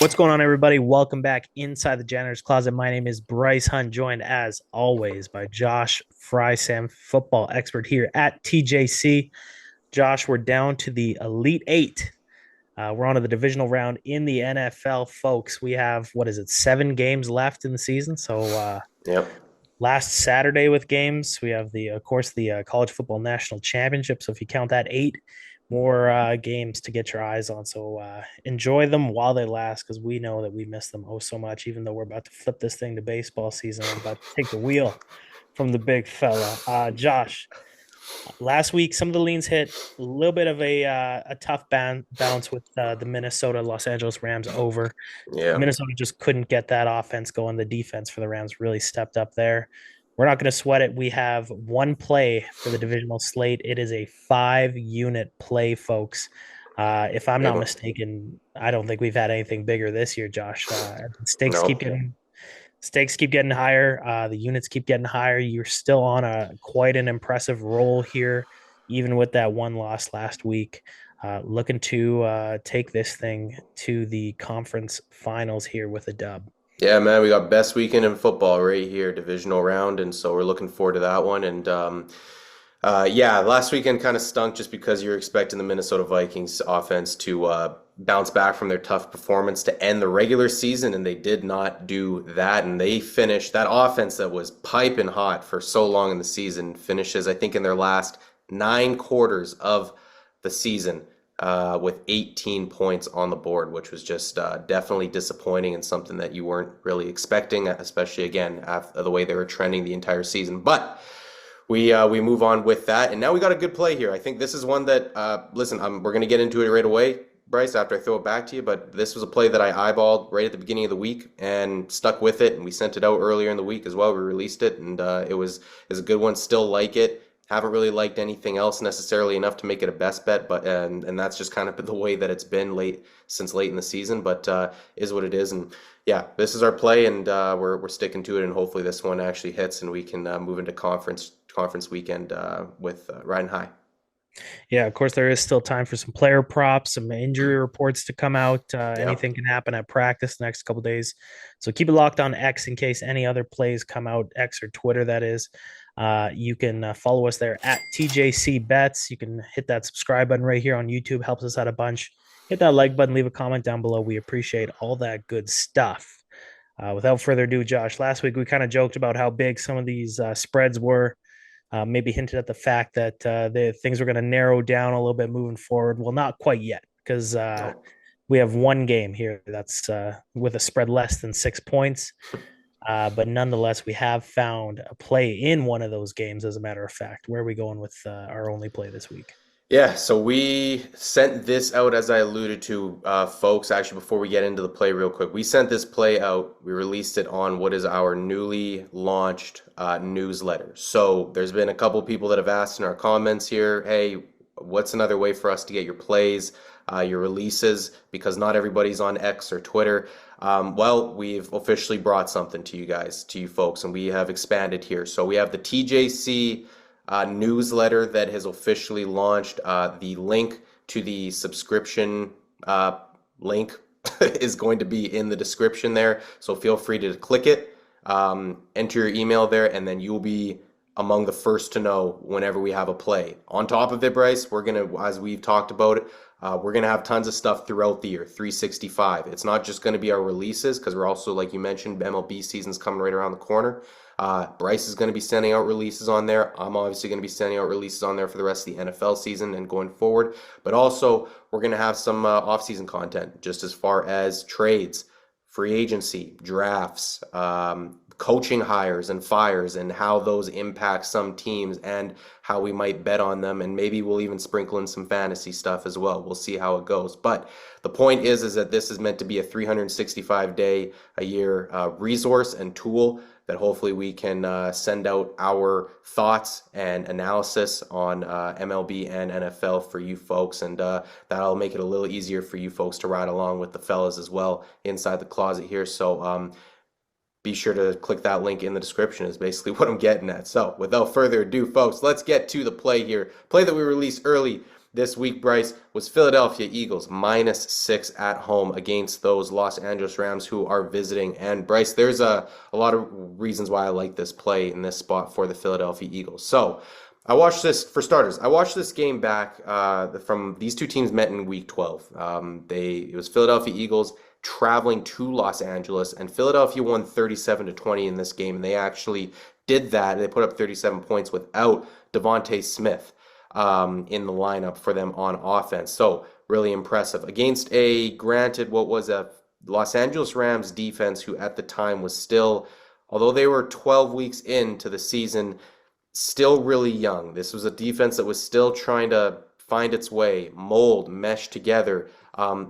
What's going on, everybody? Welcome back inside the Janitor's Closet. My name is Bryce Hunt, joined as always by Josh Frey-Sam, football expert here at TJC. Josh, we're down to the Elite Eight. We're on to the divisional round in the NFL, folks. We have, what is it, 7 games left in the season. So Yep. last Saturday with games, we have of course, the college football national championship. So if you count that, 8 more games to get your eyes on. So enjoy them while they last, because we know that we miss them oh so much. Even though we're about to flip this thing to baseball season, I'm about to take the wheel from the big fella. Josh, last week some of the leans hit a little bit of a tough bounce with the Minnesota Los Angeles Rams over. Yeah. Minnesota just couldn't get that offense going. The defense for the Rams really stepped up there. We're not going to sweat it. We have one play for the divisional slate. It is a 5-unit play, folks. If I'm not Able. mistaken, I don't think we've had anything bigger this year, Josh. Stakes keep Nope. getting stakes keep getting higher. The units keep getting higher. You're still on a quite an impressive roll here, even with that one loss last week. Looking to take this thing to the conference finals here with a dub. Yeah, man, we got best weekend in football right here, divisional round, and so we're looking forward to that one. And yeah, last weekend kind of stunk just because you're expecting the Minnesota Vikings offense to bounce back from their tough performance to end the regular season, and they did not do that. And they finished that offense that was piping hot for so long in the season, finishes, I think, in their last 9 quarters of the season with 18 points on the board, which was just definitely disappointing and something that you weren't really expecting, especially again after the way they were trending the entire season. But we move on with that, and now we got a good play here. I think this is one that listen, we're going to get into it right away, Bryce, after I throw it back to you. But this was a play that I eyeballed right at the beginning of the week and stuck with it, and we sent it out earlier in the week as well. We released it, and it was a good one. Still like it. Haven't really liked anything else necessarily enough to make it a best bet, but and that's just kind of the way that it's been since late in the season. But is what it is, and yeah, this is our play, and we're sticking to it, and hopefully this one actually hits, and we can move into conference weekend with riding high. Yeah, of course, there is still time for some player props, some injury reports to come out. Yep. Anything can happen at practice the next couple days. So keep it locked on X in case any other plays come out, X or Twitter, that is. You can follow us there at TJC Bets. You can hit that subscribe button right here on YouTube, helps us out a bunch. Hit that like button, leave a comment down below. We appreciate all that good stuff. Without further ado, Josh, last week we kind of joked about how big some of these spreads were, maybe hinted at the fact that the things were going to narrow down a little bit moving forward. Well, not quite yet, because No. we have one game here that's with a spread less than 6 points. But nonetheless, we have found a play in one of those games, as a matter of fact. Where are we going with our only play this week? Yeah, so we sent this out as I alluded to, folks. Actually, before we get into the play, real quick, we sent this play out. We released it on what is our newly launched newsletter. So there's been a couple people that have asked in our comments here, hey, what's another way for us to get your plays, your releases, because not everybody's on X or Twitter. Well, we've officially brought something to you guys, to you folks, and we have expanded here. So we have the TJC newsletter that has officially launched. The link to the subscription link is going to be in the description there. So feel free to click it, enter your email there, and then you'll be among the first to know whenever we have a play. On top of it, Bryce, we're going to, as we've talked about it, we're going to have tons of stuff throughout the year, 365. It's not just going to be our releases, because we're also, like you mentioned, MLB season's coming right around the corner. Bryce is going to be sending out releases on there. I'm obviously going to be sending out releases on there for the rest of the NFL season and going forward. But also, we're going to have some off-season content, just as far as trades, free agency, drafts, coaching hires and fires, and how those impact some teams and how we might bet on them. And maybe we'll even sprinkle in some fantasy stuff as well. We'll see how it goes. But the point is that this is meant to be a 365-day a year resource and tool that hopefully we can send out our thoughts and analysis on MLB and NFL for you folks, and that'll make it a little easier for you folks to ride along with the fellas as well inside the closet here. So be sure to click that link in the description is basically what I'm getting at. So without further ado, folks, let's get to the play here. Play that we released early this week, Bryce, was Philadelphia Eagles -6 at home against those Los Angeles Rams who are visiting. And Bryce, there's a lot of reasons why I like this play in this spot for the Philadelphia Eagles. So I watched this, for starters, I watched this game back from these two teams met in week 12. It was Philadelphia Eagles traveling to Los Angeles, and Philadelphia won 37-20 in this game, and they actually did that. They put up 37 points without Devontae Smith in the lineup for them on offense. So really impressive against what was a Los Angeles Rams defense who at the time was still, although they were 12 weeks into the season, still really young. This was a defense that was still trying to find its way, mold, mesh together.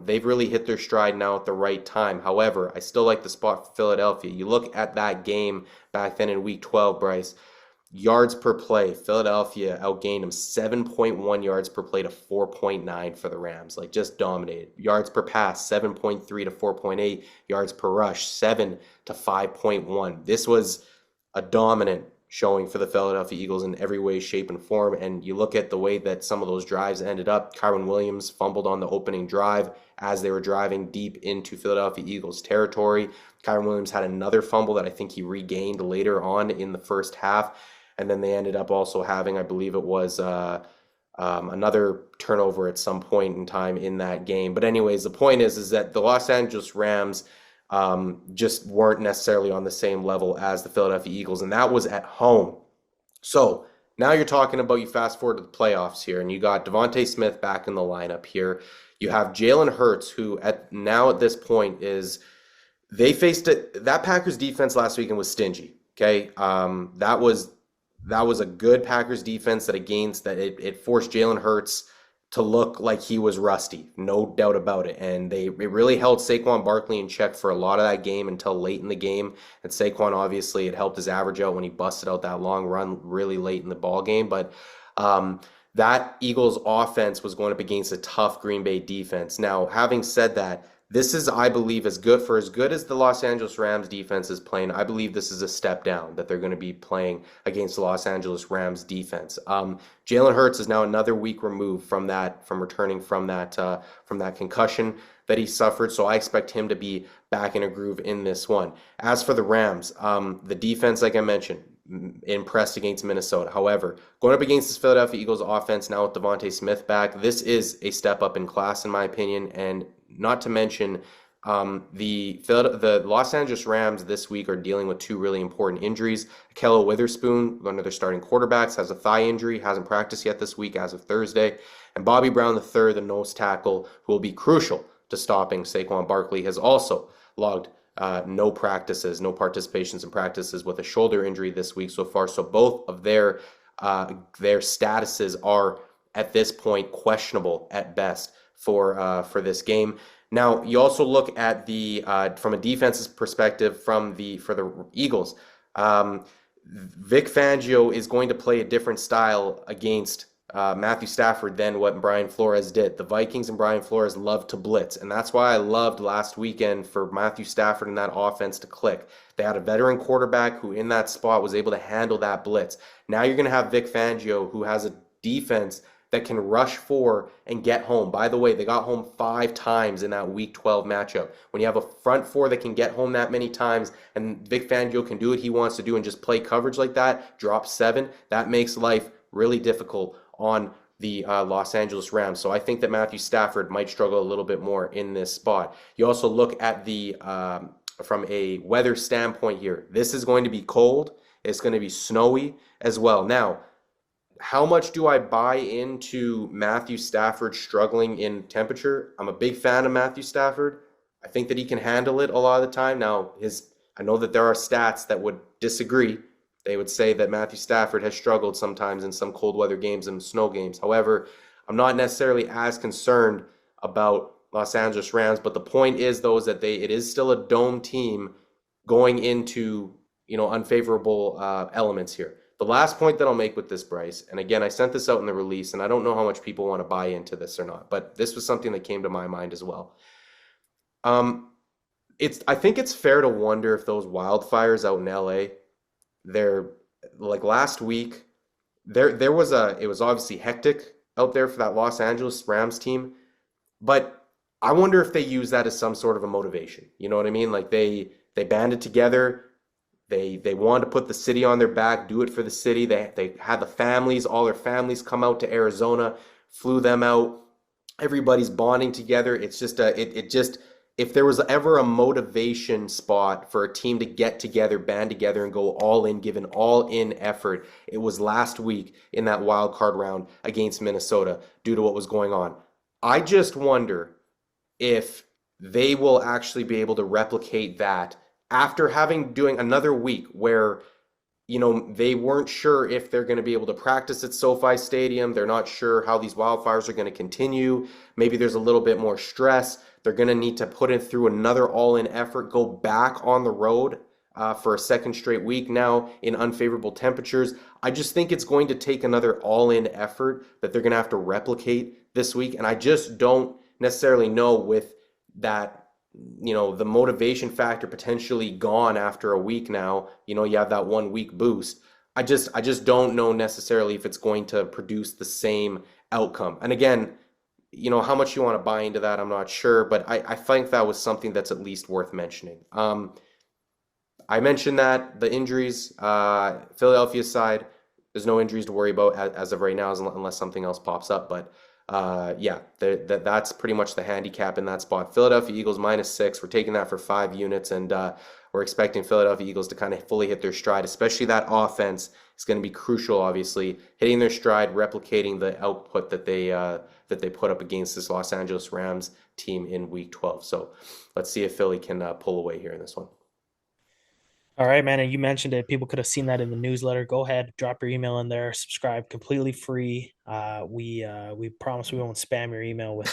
They've really hit their stride now at the right time. However, I still like the spot for Philadelphia. You look at that game back then in week 12, Bryce, yards per play, Philadelphia outgained them 7.1 yards per play to 4.9 for the Rams. Like, just dominated. Yards per pass, 7.3 to 4.8. Yards per rush, 7 to 5.1. This was a dominant showing for the Philadelphia Eagles in every way, shape, and form. And you look at the way that some of those drives ended up. Kyren Williams fumbled on the opening drive as they were driving deep into Philadelphia Eagles territory. Kyren Williams had another fumble that I think he regained later on in the first half. And then they ended up also having, I believe it was another turnover at some point in time in that game. But anyways, the point is that the Los Angeles Rams just weren't necessarily on the same level as the Philadelphia Eagles, and that was at home. So now you're talking about, you fast forward to the playoffs here, and you got Devontae Smith back in the lineup here. You have Jalen Hurts, who at this point they faced it. That Packers defense last weekend was stingy. Okay, that was a good Packers defense that it forced Jalen Hurts to look like he was rusty, no doubt about it. And it really held Saquon Barkley in check for a lot of that game until late in the game. And Saquon, obviously, it helped his average out when he busted out that long run really late in the ball game. But that Eagles offense was going up against a tough Green Bay defense. Now, having said that, this is, I believe, as good as the Los Angeles Rams defense is playing. I believe this is a step down that they're going to be playing against the Los Angeles Rams defense. Jalen Hurts is now another week removed from returning from that concussion that he suffered. So I expect him to be back in a groove in this one. As for the Rams, the defense, like I mentioned, impressed against Minnesota. However, going up against this Philadelphia Eagles offense now with Devontae Smith back, this is a step up in class in my opinion. And not to mention, the Los Angeles Rams this week are dealing with two really important injuries. Ahkello Witherspoon, one of their starting quarterbacks, has a thigh injury, hasn't practiced yet this week as of Thursday. And Bobby Brown III, the nose tackle, who will be crucial to stopping Saquon Barkley, has also logged no participations in practices with a shoulder injury this week so far. So both of their statuses are at this point questionable at best for this game. Now, you also look at from a defensive perspective for the Eagles. Vic Fangio is going to play a different style against Matthew Stafford than what Brian Flores did. The Vikings and Brian Flores love to blitz, and that's why I loved last weekend for Matthew Stafford and that offense to click. They had a veteran quarterback who in that spot was able to handle that blitz. Now you're going to have Vic Fangio, who has a defense that can rush for and get home. By the way, they got home 5 times in that Week 12 matchup. When you have a front four that can get home that many times, and Vic Fangio can do what he wants to do and just play coverage like that, drop 7, that makes life really difficult on the Los Angeles Rams. So I think that Matthew Stafford might struggle a little bit more in this spot. You also look at from a weather standpoint here. This is going to be cold. It's going to be snowy as well. Now, how much do I buy into Matthew Stafford struggling in temperature? I'm a big fan of Matthew Stafford. I think that he can handle it a lot of the time. Now, I know that there are stats that would disagree. They would say that Matthew Stafford has struggled sometimes in some cold weather games and snow games. However, I'm not necessarily as concerned about Los Angeles Rams. But the point is, though, is that it is still a dome team going into unfavorable elements here. The last point that I'll make with this, Bryce, and again, I sent this out in the release, and I don't know how much people want to buy into this or not, but this was something that came to my mind as well. I think it's fair to wonder if those wildfires out in LA, they're like last week, it was obviously hectic. out there for that Los Angeles Rams team. But I wonder if they use that as some sort of a motivation. You know what I mean? Like they banded together. They wanted to put the city on their back, do it for the city. They had the families, all their families come out to Arizona, flew them out. Everybody's bonding together. It's just it just if there was ever a motivation spot for a team to get together, band together, and go all in, give an all in effort, it was last week in that wild card round against Minnesota due to what was going on. I just wonder if they will actually be able to replicate that after having doing another week where they weren't sure if they're going to be able to practice at SoFi Stadium. They're not sure how these wildfires are going to continue. Maybe there's a little bit more stress. They're going to need to put it through another all-in effort, go back on the road for a second straight week now in unfavorable temperatures. I just think it's going to take another all-in effort that they're going to have to replicate this week. And I just don't necessarily know with that the motivation factor potentially gone after a week now. You have that 1 week boost. I just don't know necessarily if it's going to produce the same outcome. And again, how much you want to buy into that, I'm not sure, but I think that was something that's at least worth mentioning. I mentioned that the injuries, Philadelphia side, there's no injuries to worry about as of right now, unless something else pops up. But yeah, that's pretty much the handicap in that spot. Philadelphia Eagles -6. We're taking that for 5 units, and we're expecting Philadelphia Eagles to kind of fully hit their stride, especially that offense is going to be crucial, obviously, hitting their stride, replicating the output that they put up against this Los Angeles Rams team in Week 12. So let's see if Philly can pull away here in this one. All right, man. And you mentioned it. People could have seen that in the newsletter. Go ahead, drop your email in there. Subscribe, completely free. We promise we won't spam your email with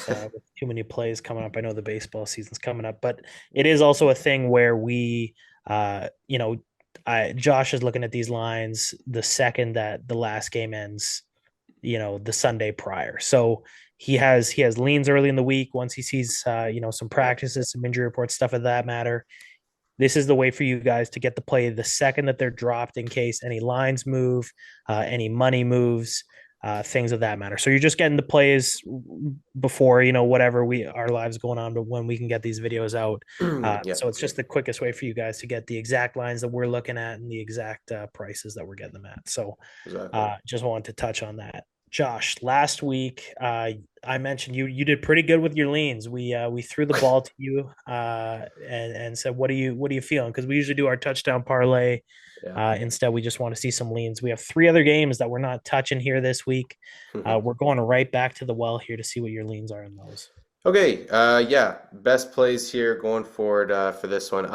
too many plays coming up. I know the baseball season's coming up, but it is also a thing where Josh is looking at these lines the second that the last game ends. The Sunday prior. So he has leans early in the week once he sees some practices, some injury reports, stuff of that matter. This is the way for you guys to get the play the second that they're dropped in case any lines move, any money moves, things of that matter. So you're just getting the plays before, whatever our lives going on, but when we can get these videos out. Yeah. So it's just the quickest way for you guys to get the exact lines that we're looking at and the exact prices that we're getting them at. So Exactly. just wanted to touch on that. Josh, last week I mentioned you did pretty good with your leans. We threw the ball to you and said, what are you feeling? Because we usually do our touchdown parlay. Yeah. Instead, we just want to see some leans. We have 3 other games that we're not touching here this week. We're going right back to the well here to see what your leans are in those. Okay, yeah, best plays here going forward for this one.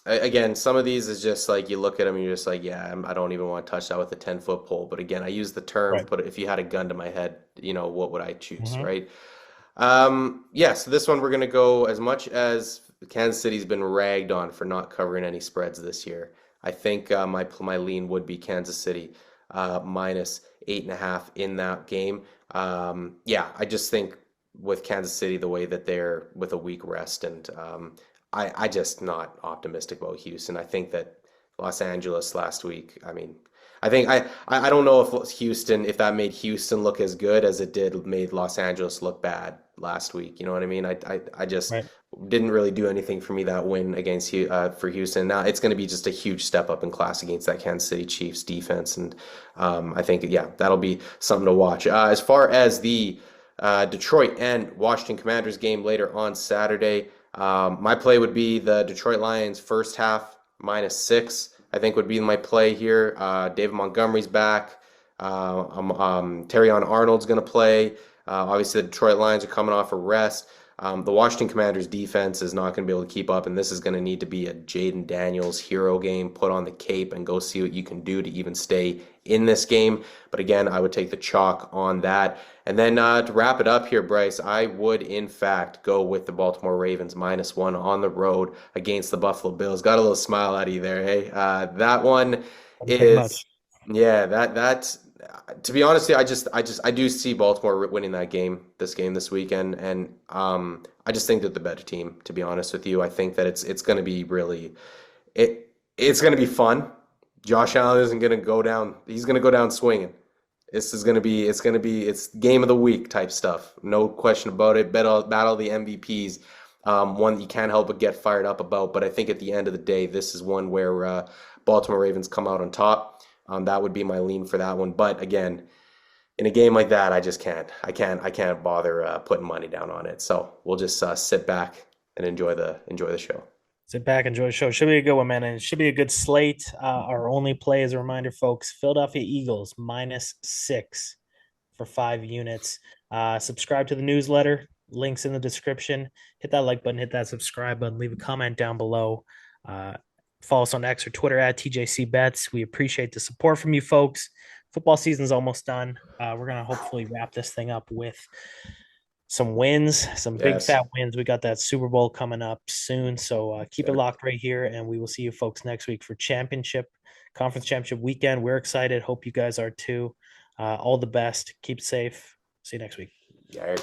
Again, some of these is just like you look at them and you're just like, yeah, I don't even want to touch that with a 10-foot pole. But again, I use the term, Right. but if you had a gun to my head, what would I choose, Mm-hmm. right? Yeah, so this one we're gonna go as much as Kansas City's been ragged on for not covering any spreads this year. I think my lean would be Kansas City -8.5 in that game. Yeah, I just think with Kansas City the way that they're with a week rest and I just not optimistic about Houston. I think that Los Angeles last week, I mean, I don't know if that made Houston look as good as it did made Los Angeles look bad last week. You know what I mean? I just Right. didn't really do anything for me that win against for Houston. Now it's going to be just a huge step up in class against that Kansas City Chiefs defense, and I think yeah that'll be something to watch. As far as the Detroit and Washington Commanders game later on Saturday. My play would be the Detroit Lions first half -6. I think would be my play here. David Montgomery's back. Terrion Arnold's going to play. Obviously, the Detroit Lions are coming off a rest. The Washington Commanders defense is not going to be able to keep up, and this is going to need to be a Jaden Daniels hero game. Put on the cape and go see what you can do to even stay in this game. But again, I would take the chalk on that. And then to wrap it up here, Bryce, I would in fact go with the Baltimore Ravens -1 on the road against the Buffalo Bills. Got a little smile out of you there, hey? That one Doesn't take is, much. yeah, that's to be honest, I do see Baltimore winning this game this weekend, and I just think they're the better team. To be honest with you, I think that it's going to be really it's going to be fun. Josh Allen isn't going to go down. He's going to go down swinging. This is gonna be it's game of the week type stuff. No question about it. Battle the MVPs. One that you can't help but get fired up about. But I think at the end of the day, this is one where Baltimore Ravens come out on top. That would be my lean for that one. But again, in a game like that, I just can't. I can't bother putting money down on it. So we'll just sit back and enjoy the show. Sit back, enjoy the show. Should be a good one, man. And it should be a good slate. Our only play, as a reminder, folks, Philadelphia Eagles -6 for 5 units. Subscribe to the newsletter. Links in the description. Hit that like button, hit that subscribe button, leave a comment down below. Uh, Follow us on X or Twitter at TJC Bets. We appreciate the support from you folks. Football season's almost done. We're going to hopefully wrap this thing up with some wins, some big Yes. fat wins. We got that Super Bowl coming up soon. So keep it Sir. locked right here. And we will see you folks next week for conference championship weekend. We're excited. Hope you guys are too. All the best. Keep safe. See you next week. Yeah.